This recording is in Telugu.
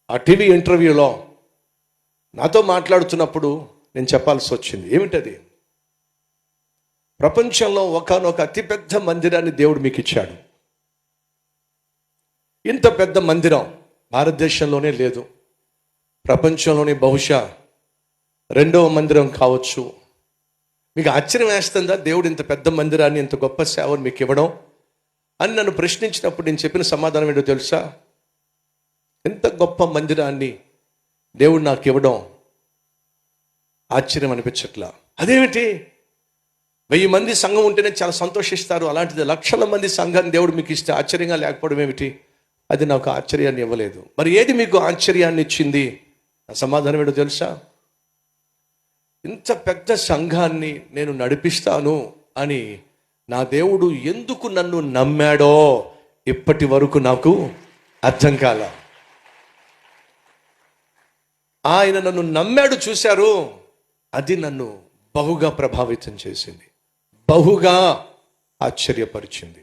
ఆ టీవీ ఇంటర్వ్యూలో నాతో మాట్లాడుతున్నప్పుడు నేను చెప్పాల్సి వచ్చింది. ఏమిటది? ప్రపంచంలో ఒకానొక అతిపెద్ద మందిరాన్ని దేవుడు మీకు ఇచ్చాడు. ఇంత పెద్ద మందిరం భారతదేశంలోనే లేదు, ప్రపంచంలోనే బహుశా రెండవ మందిరం కావచ్చు. మీకు ఆశ్చర్యం వేస్తుందా దేవుడు ఇంత పెద్ద మందిరాన్ని, ఇంత గొప్ప సేవను మీకు ఇవ్వడం అని నన్ను ప్రశ్నించినప్పుడు నేను చెప్పిన సమాధానం ఏంటో తెలుసా? ఎంత గొప్ప మందిరాన్ని దేవుడు నాకు ఇవ్వడం ఆశ్చర్యం అనిపించట్లా. అదేమిటి, 1000 మంది సంఘం ఉంటేనే చాలా సంతోషిస్తారు, అలాంటిది లక్షల మంది సంఘాన్ని దేవుడు మీకు ఇస్తే ఆశ్చర్యంగా లేకపోవడం ఏమిటి? అది నాకు ఆశ్చర్యాన్ని ఇవ్వలేదు. మరి ఏది మీకు ఆశ్చర్యాన్ని ఇచ్చింది? నా సమాధానం ఏంటో తెలుసా? ఇంత పెద్ద సంఘాన్ని నేను నడిపిస్తాను అని నా దేవుడు ఎందుకు నన్ను నమ్మాడో ఇప్పటి వరకు నాకు అర్థం కాల. ఆయన నన్ను నమ్మాడు, చూశారు, అది నన్ను బహుగా ప్రభావితం చేసింది, బహుగా ఆశ్చర్యపరిచింది.